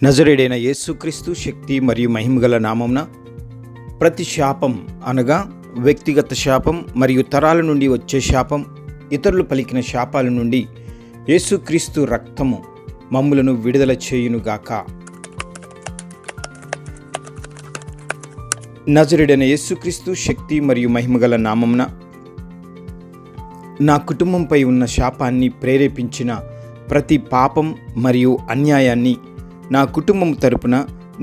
నజరేయుడైన యేసుక్రీస్తు శక్తి మరియు మహిమగల నామమున ప్రతి శాపం అనగా వ్యక్తిగత శాపం మరియు తరాల నుండి వచ్చే శాపం, ఇతరులు పలికిన శాపాల నుండి యేసుక్రీస్తు రక్తము మమ్ములను విడుదల చేయునుగాక. నజరేయుడైన యేసుక్రీస్తు శక్తి మరియు మహిమగల నామమున నా కుటుంబంపై ఉన్న శాపాన్ని ప్రేరేపించిన ప్రతి పాపం మరియు అన్యాయాన్ని నా కుటుంబం తరపున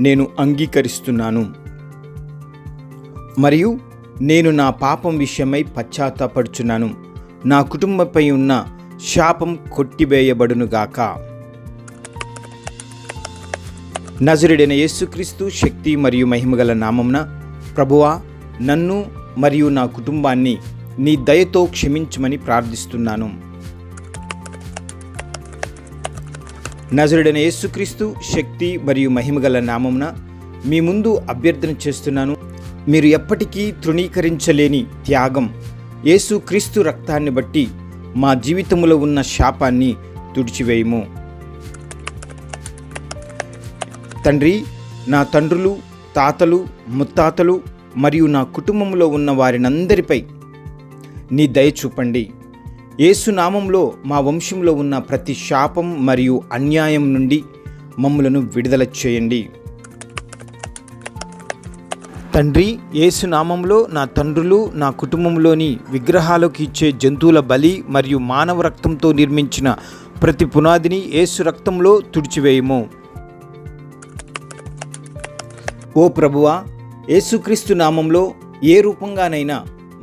నేను అంగీకరిస్తున్నాను మరియు నేను నా పాపం విషయమై పశ్చాత్తాపడుచున్నాను. నా కుటుంబంపై ఉన్న శాపం కొట్టివేయబడునుగాక. నజరేయుడైన యేసుక్రీస్తు శక్తి మరియు మహిమగల నామమున ప్రభువా, నన్ను మరియు నా కుటుంబాన్ని నీ దయతో క్షమించమని ప్రార్థిస్తున్నాను. నజరేయుడైన యేసుక్రీస్తు శక్తి మరియు మహిమగల నామమున మీ ముందు అభ్యర్థన చేస్తున్నాను. మీరు ఎప్పటికీ తృణీకరించలేని త్యాగం యేసుక్రీస్తు రక్తాన్ని బట్టి మా జీవితంలో ఉన్న శాపాన్ని తుడిచివేయము. తండ్రి, నా తండ్రులు, తాతలు, ముత్తాతలు మరియు నా కుటుంబంలో ఉన్న వారినందరిపై నీ దయ చూపండి. యేసు నామంలో మా వంశంలో ఉన్న ప్రతి శాపం మరియు అన్యాయం నుండి మమ్ములను విడుదల చేయండి. తండ్రి, యేసు నామంలో నా తండ్రులు, నా కుటుంబంలోని విగ్రహాలకు ఇచ్చే జంతువుల బలి మరియు మానవ రక్తంతో నిర్మించిన ప్రతి పునాదిని యేసు రక్తంలో తుడిచివేయము. ఓ ప్రభువా, యేసుక్రీస్తు నామంలో ఏ రూపంగానైనా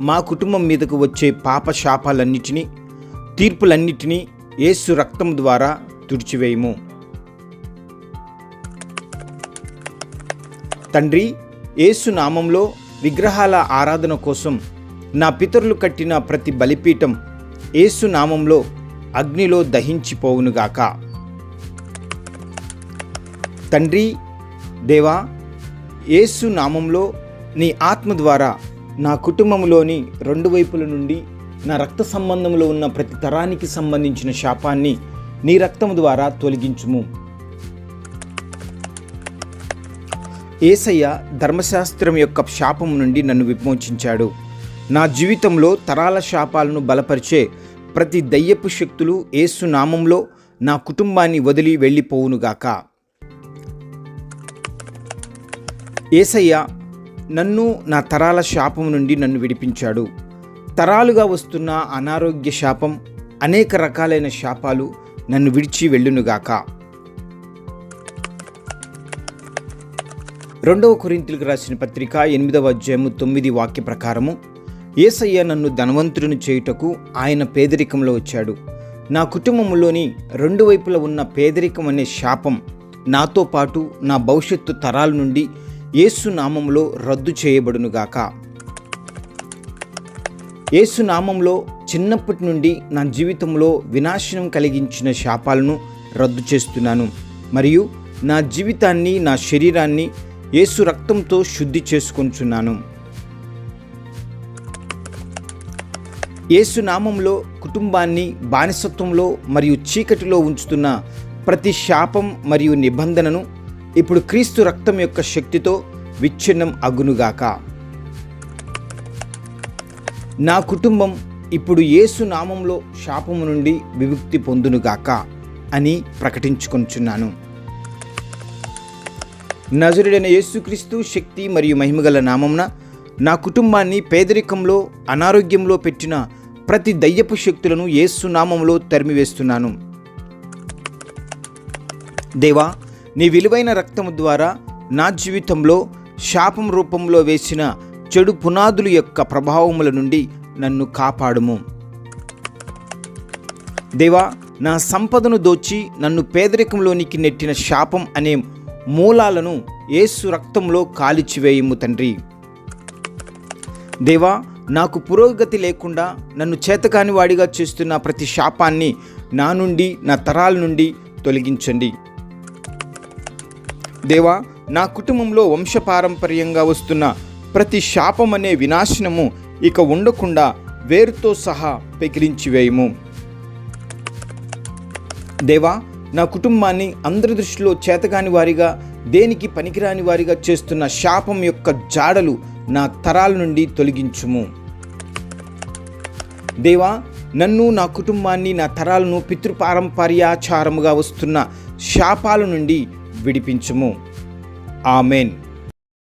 మా కుటుంబం మీదకు వచ్చే పాప శాపాలన్నిటినీ, తీర్పులన్నిటినీ యేసు రక్తం ద్వారా తుడిచివేయము. తండ్రి, యేసు నామంలో విగ్రహాల ఆరాధన కోసం నా పితరులు కట్టిన ప్రతి బలిపీఠం యేసు నామంలో అగ్నిలో దహించిపోవునుగాక. తండ్రి, దేవా, యేసు నామంలో నీ ఆత్మ ద్వారా నా కుటుంబంలోని రెండు వైపుల నుండి నా రక్త సంబంధంలో ఉన్న ప్రతి తరానికి సంబంధించిన శాపాన్ని నీ రక్తం ద్వారా తొలగించుము. యేసయ్య ధర్మశాస్త్రం యొక్క శాపం నుండి నన్ను విమోచించాడు. నా జీవితంలో తరాల శాపాలను బలపరిచే ప్రతి దయ్యపు శక్తులు యేసు నామంలో నా కుటుంబాన్ని వదిలి వెళ్ళిపోవునుగాక. యేసయ్య నన్ను నా తరాల శాపం నుండి నన్ను విడిపించాడు. తరాలుగా వస్తున్న అనారోగ్య శాపం, అనేక రకాలైన శాపాలు నన్ను విడిచి వెళ్ళునుగాక. 2 కొరింథీయులకు రాసిన పత్రిక 8వ అధ్యాయము 9 వాక్య ప్రకారము, యేసయ్య నన్ను ధనవంతుడిని చేయుటకు ఆయన పేదరికంలో వచ్చాడు. నా కుటుంబంలోని రెండు వైపులా ఉన్న పేదరికం అనే శాపం నాతో పాటు నా భవిష్యత్తు తరాల నుండి యేసు నామంలో రద్దు చేయబడునుగాక. యేసు నామంలో చిన్నప్పటి నుండి నా జీవితంలో వినాశనం కలిగించిన శాపాలను రద్దు చేస్తున్నాను మరియు నా జీవితాన్ని, నా శరీరాన్ని యేసు రక్తంతో శుద్ధి చేసుకొంచున్నాను. యేసు నామంలో కుటుంబాన్ని బానిసత్వంలో మరియు చీకటిలో ఉంచుతున్న ప్రతి శాపం మరియు నిబంధనను ఇప్పుడు క్రీస్తు రక్తం యొక్క శక్తితో విచ్ఛిన్నం అగునుగాక. నా కుటుంబం ఇప్పుడు యేసు నామంలో శాపము నుండి విముక్తి పొందునుగాక అని ప్రకటించుకొంచున్నాను. నజరేయుడైన యేసుక్రీస్తు శక్తి మరియు మహిమగల నామమున నా కుటుంబాన్ని పేదరికంలో, అనారోగ్యంలో పెట్టిన ప్రతి దయ్యపు శక్తులను యేసు నామంలో తరిమివేస్తున్నాను. దేవా, నీ విలువైన రక్తము ద్వారా నా జీవితంలో శాపం రూపంలో వేసిన చెడు పునాదుల యొక్క ప్రభావముల నుండి నన్ను కాపాడుము. దేవా, నా సంపదను దోచి నన్ను పేదరికంలోనికి నెట్టిన శాపం అనే మూలాలను యేసు రక్తంలో కాల్చివేయము తండ్రి. దేవా, నాకు పురోగతి లేకుండా నన్ను చేతకాని వాడిగా చేస్తున్న ప్రతి శాపాన్ని నా నుండి, నా తరాల నుండి తొలగించండి. దేవా, నా కుటుంబంలో వంశపారంపర్యంగా వస్తున్న ప్రతి శాపం అనే వినాశనము ఇక ఉండకుండా వేరుతో సహా పెకిలించివేయము. దేవా, నా కుటుంబాన్ని అందరి దృష్టిలో చేతకాని వారిగా, దేనికి పనికిరాని వారిగా చేస్తున్న శాపం యొక్క జాడలు నా తరాల నుండి తొలగించుము. దేవా, నన్ను, నా కుటుంబాన్ని, నా తరాలను పితృపారంపర్యాచారముగా వస్తున్న శాపాల నుండి విడిపించుము. ఆమెన్.